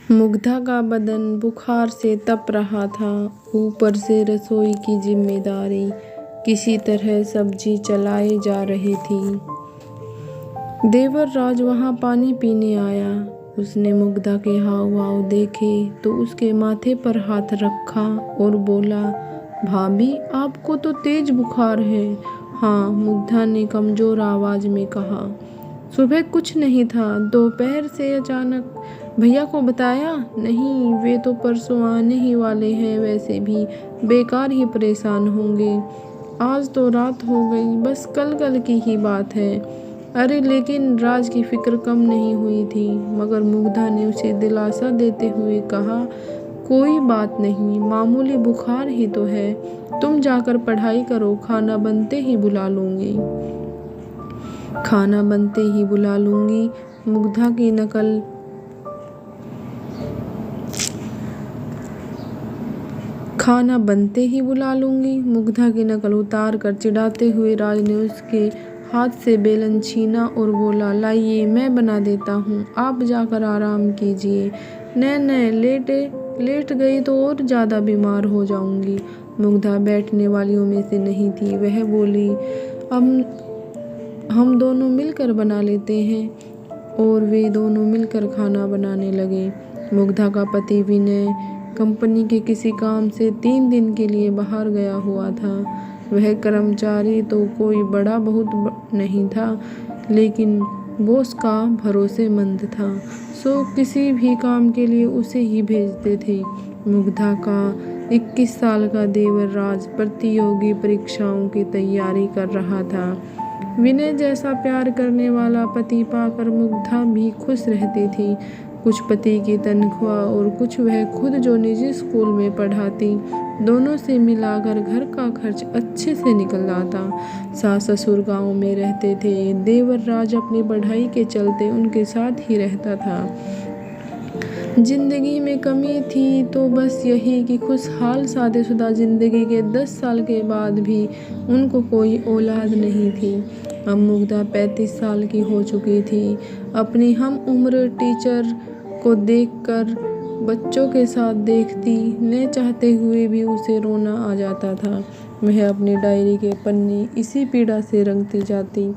मुग्धा का बदन बुखार से तप रहा था। ऊपर से रसोई की जिम्मेदारी किसी तरह सब्जी चलाई जा रही थी। देवर राज वहाँ पानी पीने आया। उसने मुग्धा के हाव भाव देखे तो उसके माथे पर हाथ रखा और बोला, भाभी आपको तो तेज बुखार है। हाँ, मुग्धा ने कमजोर आवाज में कहा। सुबह कुछ नहीं था, दोपहर से अचानक। भैया को बताया? नहीं, वे तो परसों आने ही वाले हैं, वैसे भी बेकार ही परेशान होंगे। आज तो रात हो गई, बस कल कल की ही बात है। अरे लेकिन राज की फिक्र कम नहीं हुई थी, मगर मुग्धा ने उसे दिलासा देते हुए कहा, कोई बात नहीं, मामूली बुखार ही तो है। तुम जाकर पढ़ाई करो, खाना बनते ही बुला लूंगी। खाना बनते ही बुला लूंगी। मुग्धा की नकल खाना बनते ही बुला लूंगी। मुग्धा की नकल उतार कर चिढ़ाते हुए राज ने उसके हाथ से बेलन छीना और बोला, लाइए मैं बना देता हूँ, आप जाकर आराम कीजिए। न लेट गई तो और ज़्यादा बीमार हो जाऊंगी। मुग्धा बैठने वालियों में से नहीं थी। वह बोली, हम दोनों मिलकर बना लेते हैं। और वे दोनों मिलकर खाना बनाने लगे। मुग्धा का पति विनय कंपनी के किसी काम से 3 दिन के लिए बाहर गया हुआ था। वह कर्मचारी तो कोई बड़ा बहुत नहीं था, लेकिन बॉस का भरोसेमंद था, सो किसी भी काम के लिए उसे ही भेजते थे। मुग्धा का 21 साल का देवर राज प्रतियोगी परीक्षाओं की तैयारी कर रहा था। विनय जैसा प्यार करने वाला पति पाकर मुग्धा भी खुश रहती थी। कुछ पति की तनख्वाह और कुछ वह खुद जो निजी स्कूल में पढ़ाती, दोनों से मिलाकर घर का खर्च अच्छे से निकल आता। सास ससुर गांव में रहते थे। देवर राज अपनी पढ़ाई के चलते उनके साथ ही रहता था। जिंदगी में कमी थी तो बस यही कि खुशहाल शादीशुदा जिंदगी के 10 साल के बाद भी उनको कोई औलाद नहीं थी। अब मुग्धा 35 साल की हो चुकी थी। अपनी हम उम्र टीचर को देखकर बच्चों के साथ देखती, न चाहते हुए भी उसे रोना आ जाता था। वह अपनी डायरी के पन्ने इसी पीड़ा से रंगती जाती।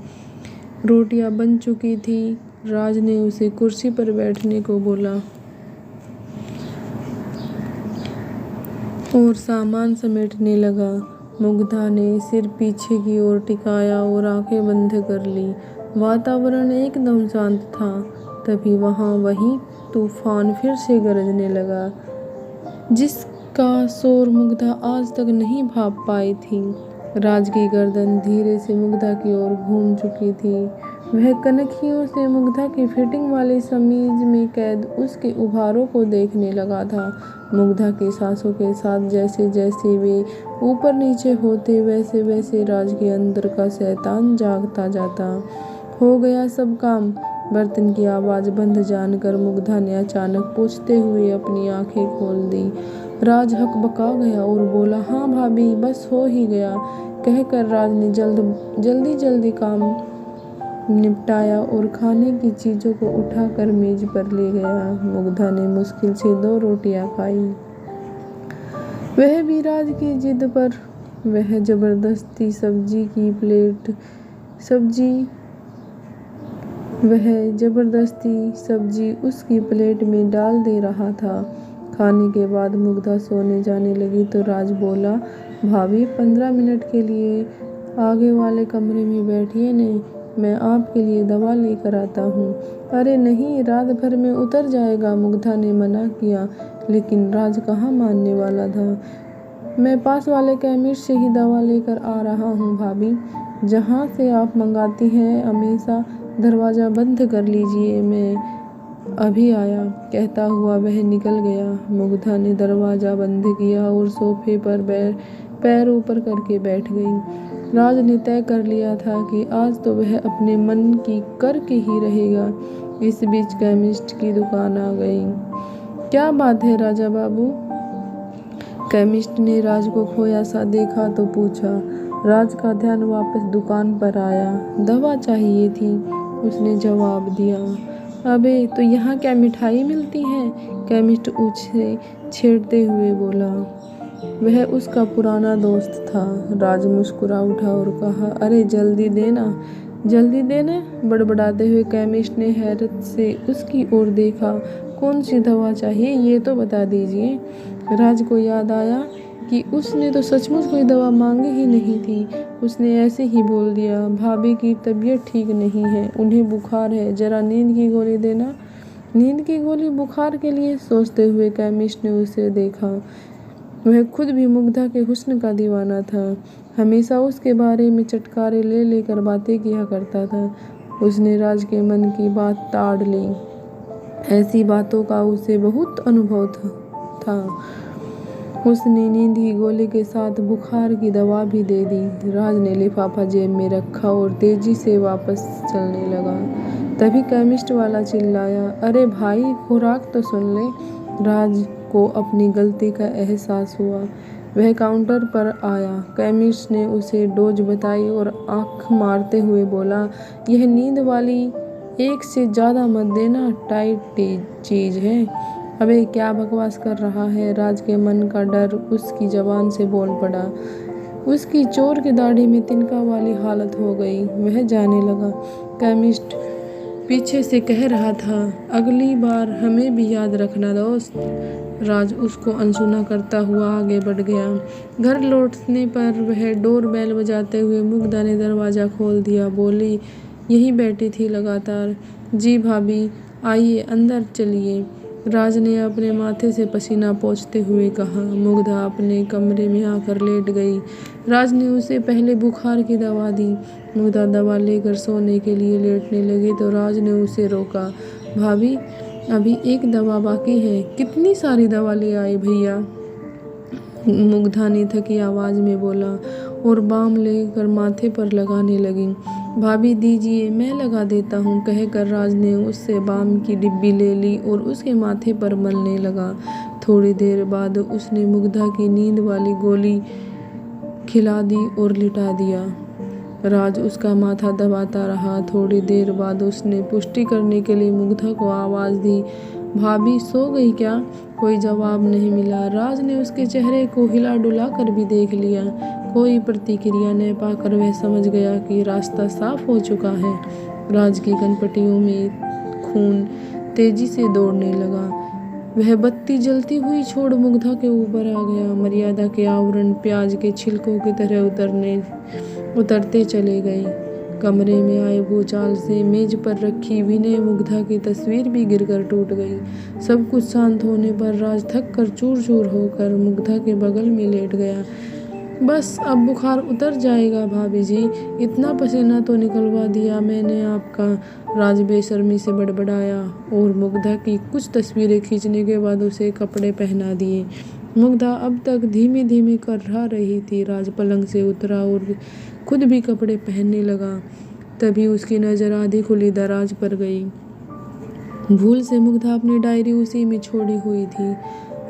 रोटियां बन चुकी थी। राज ने उसे कुर्सी पर बैठने को बोला और सामान समेटने लगा। मुग्धा ने सिर पीछे की ओर टिकाया और आंखें बंद कर ली। वातावरण एकदम शांत था। तभी वहाँ वही तूफान फिर से गरजने लगा, जिसका शोर मुग्धा आज तक नहीं भाप पाई थी। राज की गर्दन धीरे से मुग्धा की ओर घूम चुकी थी। वह कनखियों से मुग्धा की फिटिंग वाली समीज में कैद उसके उभारों को देखने लगा था। मुग्धा की सांसों के साथ जैसे जैसे वे ऊपर नीचे होते, वैसे वैसे राज के अंदर का शैतान जागता जाता। हो गया सब काम। बर्तन की आवाज बंद जानकर मुग्धा ने अचानक पूछते हुए अपनी आंखें खोल दी। राज हकबका गया और बोला, हाँ भाभी, बस हो ही गया। कहकर राज ने जल्दी काम निपटाया और खाने की चीजों को उठाकर मेज पर ले गया। मुग्धा ने मुश्किल से 2 रोटियां खाई, वह भी राज की जिद पर। वह जबरदस्ती सब्जी उसकी प्लेट में डाल दे रहा था। खाने के बाद मुग्धा सोने जाने लगी तो राज बोला, भाभी 15 मिनट के लिए आगे वाले कमरे में बैठिए ने, मैं आपके लिए दवा लेकर आता हूँ। अरे नहीं, रात भर में उतर जाएगा। मुग्धा ने मना किया, लेकिन राज कहाँ मानने वाला था। मैं पास वाले केमिस्ट से ही दवा लेकर आ रहा हूँ भाभी, जहाँ से आप मंगाती हैं। हमेशा दरवाज़ा बंद कर लीजिए, मैं अभी आया। कहता हुआ वह निकल गया। मुग्धा ने दरवाज़ा बंद किया और सोफे पर पैर ऊपर करके बैठ गई। राज ने तय कर लिया था कि आज तो वह अपने मन की करके ही रहेगा। इस बीच केमिस्ट की दुकान आ गई। क्या बात है राजा बाबू? केमिस्ट ने राज को खोया सा देखा तो पूछा। राज का ध्यान वापस दुकान पर आया। दवा चाहिए थी, उसने जवाब दिया। अबे तो यहाँ क्या मिठाई मिलती है? केमिस्ट उसे छेड़ते हुए बोला। वह उसका पुराना दोस्त था। राज मुस्कुरा उठा और कहा, अरे जल्दी देना, जल्दी देना। बड़बड़ाते हुए केमिस्ट ने हैरत से उसकी ओर देखा। कौन सी दवा चाहिए ये तो बता दीजिए। राज को याद आया कि उसने तो सचमुच कोई दवा मांगी ही नहीं थी। उसने ऐसे ही बोल दिया, भाभी की तबीयत ठीक नहीं है, उन्हें बुखार है, जरा नींद की गोली देना। नींद की गोली बुखार के लिए? सोचते हुए केमिस्ट ने उसे देखा। वह खुद भी मुग्धा के हुस्न का दीवाना था। हमेशा उसके बारे में चटकारे ले लेकर बातें किया करता था। उसने राज के मन की बात ताड़ ली। ऐसी बातों का उसे बहुत अनुभव था। उसने नींद की गोली के साथ बुखार की दवा भी दे दी। राज ने लिफाफा जेब में रखा और तेजी से वापस चलने लगा। तभी केमिस्ट वाला चिल्लाया, अरे भाई खुराक तो सुन ले। राज को अपनी गलती का एहसास हुआ। वह काउंटर पर आया। केमिस्ट ने उसे डोज बताई और आंख मारते हुए बोला, यह नींद वाली 1 से ज़्यादा मत देना, टाइट चीज़ है। अबे क्या बकवास कर रहा है? राज के मन का डर उसकी जबान से बोल पड़ा। उसकी चोर की दाढ़ी में तिनका वाली हालत हो गई। वह जाने लगा। केमिस्ट पीछे से कह रहा था, अगली बार हमें भी याद रखना दोस्त। राज उसको अनसुना करता हुआ आगे बढ़ गया। घर लौटने पर वह डोर बेल बजाते हुए मुग्धा ने दरवाज़ा खोल दिया। बोली, यहीं बैठी थी लगातार। जी भाभी, आइए अंदर चलिए। राज ने अपने माथे से पसीना पोंछते हुए कहा। मुग्धा अपने कमरे में आकर लेट गई। राज ने उसे पहले बुखार की दवा दी। मुग्धा दवा लेकर सोने के लिए लेटने लगी तो राज ने उसे रोका। भाभी, अभी एक दवा बाकी है। कितनी सारी दवा ले आए भैया? मुग्धा ने थकी आवाज़ में बोला और बाम लेकर माथे पर लगाने लगी। भाभी दीजिए, मैं लगा देता हूँ, कहकर राज ने उससे बाम की डिब्बी ले ली और उसके माथे पर मलने लगा। थोड़ी देर बाद उसने मुग्धा की नींद वाली गोली खिला दी और लिटा दिया। राज उसका माथा दबाता रहा। थोड़ी देर बाद उसने पुष्टि करने के लिए मुग्धा को आवाज़ दी, भाभी सो गई क्या? कोई जवाब नहीं मिला। राज ने उसके चेहरे को हिला डुला कर भी देख लिया। कोई प्रतिक्रिया न पाकर वह समझ गया कि रास्ता साफ हो चुका है। राज की कनपटियों में खून तेजी से दौड़ने लगा। वह बत्ती जलती हुई छोड़ मुग्धा के ऊपर आ गया। मर्यादा के आवरण प्याज के छिलकों की तरह उतरते चले गए। कमरे में आए भूचाल से मेज पर रखी विनय मुग्धा की तस्वीर भी गिरकर टूट गई। सब कुछ शांत होने पर राज थक कर चूर चूर होकर मुग्धा के बगल में लेट गया। बस अब बुखार उतर जाएगा भाभी जी, इतना पसीना तो निकलवा दिया मैंने आपका। राज बेशर्मी से बड़बड़ाया और मुग्धा की कुछ तस्वीरें खींचने के बाद उसे कपड़े पहना दिए। मुग्धा अब तक धीमे धीमे कर रही थी। राज पलंग से उतरा और खुद भी कपड़े पहनने लगा। तभी उसकी नज़र आधी खुली दराज पर गई। भूल से मुग्धा अपनी डायरी उसी में छोड़ी हुई थी।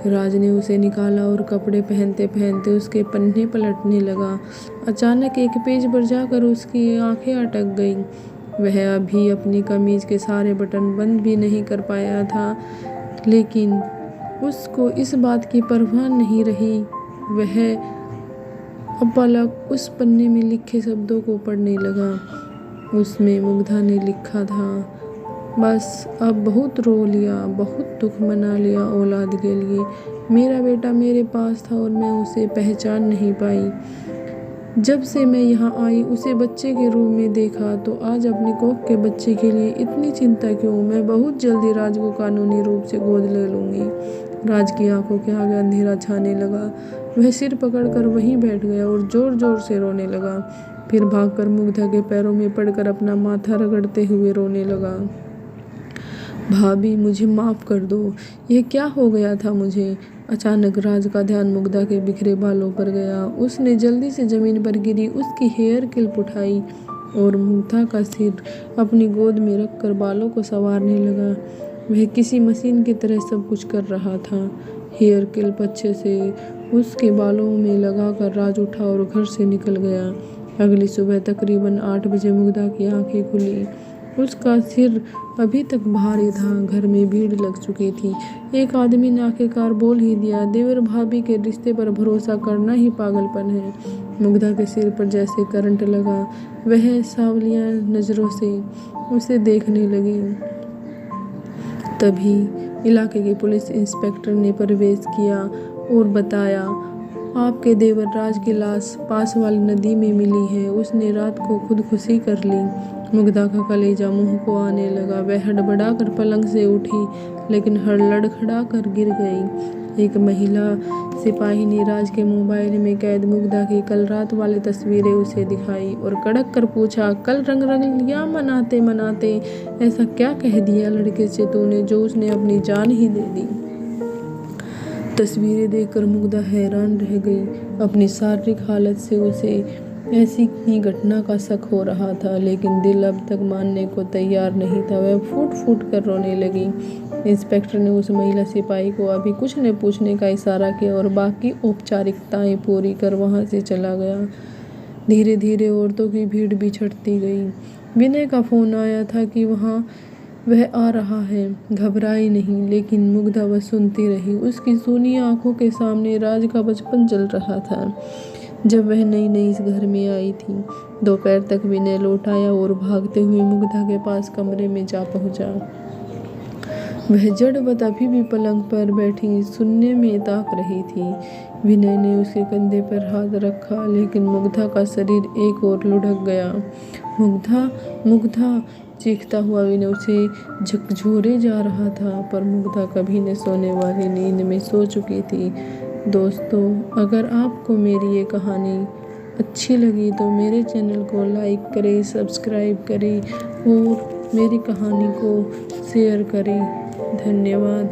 राज ने उसे निकाला और कपड़े पहनते पहनते उसके पन्ने पलटने लगा। अचानक एक पेज पर जाकर उसकी आंखें अटक गईं। वह अभी अपनी कमीज के सारे बटन बंद भी नहीं कर पाया था, लेकिन उसको इस बात की परवाह नहीं रही। वह अपलक उस पन्ने में लिखे शब्दों को पढ़ने लगा। उसमें मुग्धा ने लिखा था, बस अब बहुत रो लिया, बहुत दुख मना लिया औलाद के लिए। मेरा बेटा मेरे पास था और मैं उसे पहचान नहीं पाई। जब से मैं यहाँ आई उसे बच्चे के रूप में देखा तो आज अपनी कोख के बच्चे के लिए इतनी चिंता क्यों? मैं बहुत जल्दी राज को कानूनी रूप से गोद ले लूँगी। राज की आंखों के आगे अंधेरा छाने लगा। वह सिर पकड़कर वहीं बैठ गया और जोर जोर से रोने लगा। फिर भागकर मुग्धा के पैरों में पड़कर अपना माथा रगड़ते हुए रोने लगा। भाभी मुझे माफ़ कर दो, यह क्या हो गया था मुझे? अचानक राज का ध्यान मुग्धा के बिखरे बालों पर गया। उसने जल्दी से ज़मीन पर गिरी उसकी हेयर क्लिप उठाई और मुग्धा का सिर अपनी गोद में रखकर बालों को संवारने लगा। वह किसी मशीन की तरह सब कुछ कर रहा था। हेयर क्लिप अच्छे से उसके बालों में लगाकर राज उठा और घर से निकल गया। अगली सुबह तकरीबन 8 बजे मुग्धा की आंखें खुली। उसका सिर अभी तक भारी था। घर में भीड़ लग चुकी थी। एक आदमी ने आखिरकार बोल ही दिया, देवर भाभी के रिश्ते पर भरोसा करना ही पागलपन है। मुग्धा के सिर पर जैसे करंट लगा। वह सांवलिया नजरों से उसे देखने लगी। तभी इलाके के पुलिस इंस्पेक्टर ने प्रवेश किया और बताया, आपके देवर राज की लाश पास वाली नदी में मिली है। उसने रात को खुदकुशी कर ली। मुग्धा का कलेजा मुंह को आने लगा। वह हड़बड़ाकर पलंग से उठी, लेकिन लड़खड़ा कर गिर गई। एक महिला सिपाही ने राज के मोबाइल में कैद मुग्धा की कल रात वाली तस्वीरें उसे दिखाई और कड़क कर पूछा, कल रंग लिया मनाते मनाते ऐसा क्या कह दिया लड़के से तूने जो उसने अपनी जान ही दे दी। तस्वीरें देखकर मुग्धा हैरान रह गई। अपनी शारीरिक हालत से उसे ऐसी ही घटना का शक हो रहा था, लेकिन दिल अब तक मानने को तैयार नहीं था। वह फूट फूट कर रोने लगी। इंस्पेक्टर ने उस महिला सिपाही को अभी कुछ न पूछने का इशारा किया और बाकी औपचारिकताएं पूरी कर वहां से चला गया। धीरे धीरे औरतों की भीड़ भी छटती गई। विनय का फोन आया था कि वह आ रहा है। घबराई नहीं, लेकिन मुग्धा बस सुनती रही। उसकी सूनी आंखों के सामने राज का बचपन चल रहा था, जब वह नई नई इस घर में आई थी। दोपहर तक विनय लौट आया और भागते हुए मुग्धा के पास कमरे में जा पहुंचा। वह जड़वत अभी भी पलंग पर बैठी सुनने में ताक रही थी। विनय ने उसके कंधे पर हाथ रखा, लेकिन मुग्धा का शरीर एक ओर लुढ़क गया। मुग्धा मुग्धा चीखता हुआ विनय उसे झकझोरे जा रहा था, पर मुग्धा कभी न सोने वाली नींद में सो चुकी थी। दोस्तों, अगर आपको मेरी ये कहानी अच्छी लगी तो मेरे चैनल को लाइक करें, सब्सक्राइब करें और मेरी कहानी को शेयर करें। धन्यवाद।